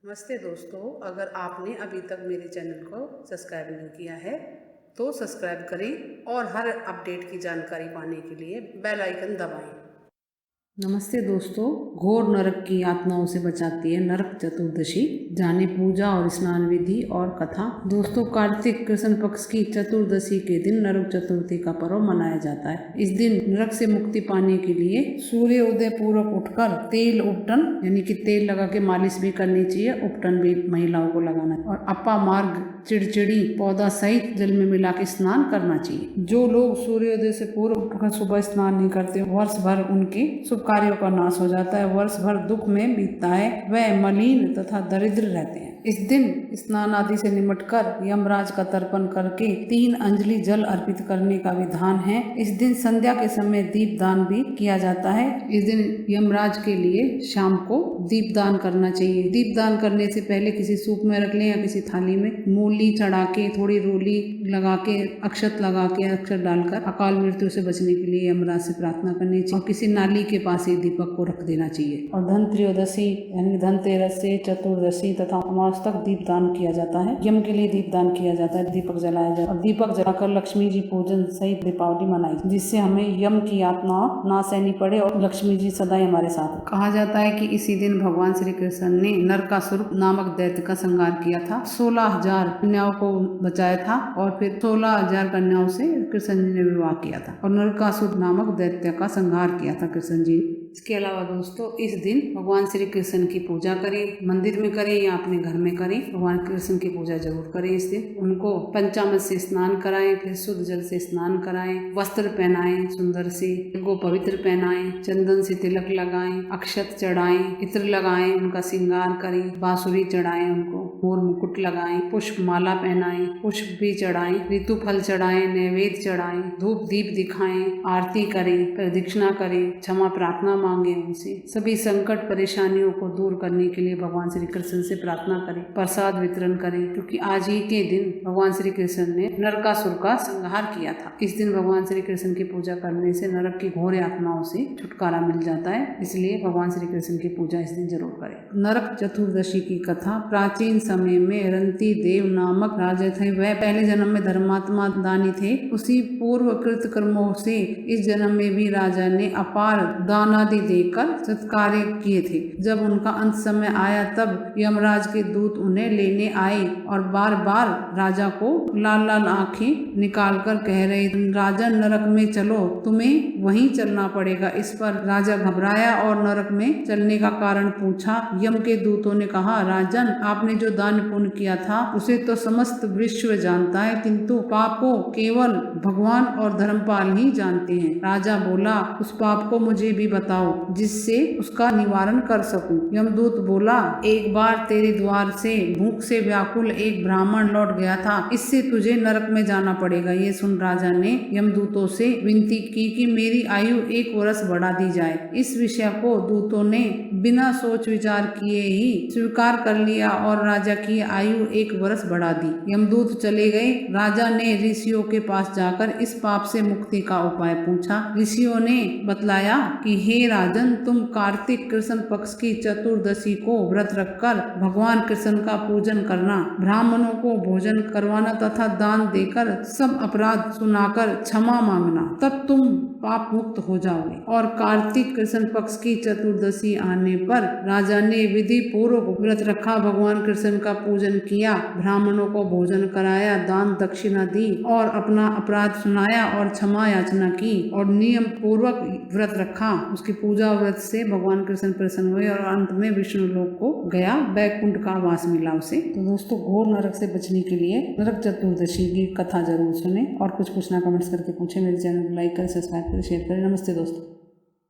नमस्ते दोस्तों, अगर आपने अभी तक मेरे चैनल को सब्सक्राइब नहीं किया है तो सब्सक्राइब करें और हर अपडेट की जानकारी पाने के लिए बेल आइकन दबाएं। नमस्ते दोस्तों, घोर नरक की यातनाओं से बचाती है नरक चतुर्दशी। जाने पूजा और स्नान विधि और कथा। दोस्तों, कार्तिक कृष्ण पक्ष की चतुर्दशी के दिन नरक चतुर्थी का पर्व मनाया जाता है। इस दिन नरक से मुक्ति पाने के लिए सूर्य उदय पूर्वक उठकर तेल उपटन यानी कि तेल लगा के मालिश भी करनी चाहिए, उपटन भी महिलाओं को लगाना और अपा मार्ग चिड़चिड़ी पौधा सहित जल में मिला के स्नान करना चाहिए। जो लोग सूर्योदय से पूर्व उठकर सुबह स्नान नहीं करते, वर्ष भर उनके शुभ कार्यों का नाश हो जाता है, वर्ष भर दुख में बीतता है, वह मलिन तथा दरिद्र रहते हैं। इस दिन स्नान आदि से निमटकर यमराज का तर्पण करके 3 अंजलि जल अर्पित करने का विधान है। इस दिन संध्या के समय दीप दान भी किया जाता है। इस दिन यमराज के लिए शाम को दीप दान करना चाहिए। दीप दान करने से पहले किसी सूप में रख लें या किसी थाली में मूली चढ़ा के, थोड़ी रोली लगा के, अक्षत लगा के, अक्षत डालकर अकाल मृत्यु से बचने के लिए यमराज से प्रार्थना करनी चाहिए और किसी नाली के पास ही दीपक को रख देना चाहिए। और धन त्रयोदशी यानी धनतेरस से चतुर्दशी तथा अमावस तक दीप दान किया जाता है। यम के लिए दीप दान किया जाता है, दीपक जलाया जाता है और दीपक जलाकर लक्ष्मी जी पूजन सहित दीपावली मनाई, जिससे हमें यम की यातना ना सहनी पड़े और लक्ष्मी जी सदा हमारे साथ। कहा जाता है कि इसी दिन भगवान श्री कृष्ण ने नरकासुर नामक दैत्य का संहार किया था, 16,000 कन्याओं को बचाया था और फिर 16,000 कन्याओं से कृष्ण जी ने विवाह किया था और नरकासुर नामक दैत्य का संहार किया था कृष्ण जी। इसके अलावा दोस्तों, इस दिन भगवान श्री कृष्ण की पूजा करें, मंदिर में करें या अपने घर में करें, भगवान कृष्ण की पूजा जरूर करें। इस दिन उनको पंचामृत से स्नान कराएं, फिर शुद्ध जल से स्नान कराएं, वस्त्र पहनाएं, सुंदर से उनको पवित्र पहनाएं, चंदन से तिलक लगाएं, अक्षत चढ़ाएं, इत्र लगाएं, उनका श्रृंगार करें, बांसुरी चढ़ाएं, उनको मोर मुकुट लगाएं, पुष्प माला पहनाएं, पुष्प भी चढ़ाएं, ऋतु फल चढ़ाएं, नैवेद्य चढ़ाएं, धूप दीप दिखाएं, आरती करें, प्रदक्षिणा करें, क्षमा प्रार्थना मांगे उनसे। सभी संकट परेशानियों को दूर करने के लिए भगवान श्री कृष्ण से प्रार्थना करें, प्रसाद वितरण करें, क्योंकि आज ही के दिन भगवान श्री कृष्ण ने नरकासुर का संहार किया था। इस दिन भगवान श्री कृष्ण की पूजा करने से नरक की घोर यातनाओं से छुटकारा मिल जाता है, इसलिए भगवान श्री कृष्ण की पूजा इस दिन जरूर करें। नरक चतुर्दशी की कथा। प्राचीन समय में रंती देव नामक राजा थे। वह पहले जन्म में धर्मात्मा दानी थे। उसी पूर्व कृत कर्मों से इस जन्म में भी राजा ने अपार दान आदि देकर सत्कार्य किए थे। जब उनका अंत समय आया तब यमराज के दूत उन्हें लेने आए और बार बार राजा को लाल लाल आंखें निकालकर कह रहे, राजन नरक में चलो, तुम्हें वहीं चलना पड़ेगा। इस पर राजा घबराया और नरक में चलने का कारण पूछा। यम के दूतों ने कहा, राजन, आपने जो दान पुण्य किया था उसे तो समस्त विश्व जानता है, किंतु पाप को केवल भगवान और धर्मपाल ही जानते हैं। राजा बोला, उस पाप को मुझे भी बताओ जिससे उसका निवारण कर सकूं। यमदूत बोला, एक बार तेरे द्वार से भूख से व्याकुल एक ब्राह्मण लौट गया था, इससे तुझे नरक में जाना पड़ेगा। ये सुन राजा ने यमदूतों से विनती की कि मेरी आयु 1 वर्ष बढ़ा दी जाए। इस विषय को दूतों ने बिना सोच विचार किए ही स्वीकार कर लिया और राजा की आयु 1 वर्ष बढ़ा दी। यमदूत चले गए। राजा ने ऋषियों के पास जाकर इस पाप से मुक्ति का उपाय पूछा। ऋषियों ने बतलाया कि हे राजन, तुम कार्तिक कृष्ण पक्ष की चतुर्दशी को व्रत रखकर भगवान कृष्ण का पूजन करना, ब्राह्मणों को भोजन करवाना तथा दान देकर सब अपराध सुनाकर क्षमा मांगना, तब तुम पाप मुक्त हो जाओगे। और कार्तिक कृष्ण पक्ष की चतुर्दशी आने पर राजा ने विधि पूर्वक व्रत रखा, भगवान कृष्ण का पूजन किया, ब्राह्मणों को भोजन कराया, दान दक्षिणा दी और अपना अपराध सुनाया और क्षमा याचना की और नियम पूर्वक व्रत रखा। उसकी पूजा व्रत से भगवान कृष्ण प्रसन्न हुए और अंत में विष्णु लोक को गया, बैकुंठ का वास मिला उसे। तो दोस्तों, घोर नरक से बचने के लिए नरक चतुर्दशी की कथा जरूर सुने और कुछ पूछना कमेंट्स करके पूछे। मेरे चैनल को लाइक करें, सब्सक्राइब करें, शेयर करें। नमस्ते दोस्तों।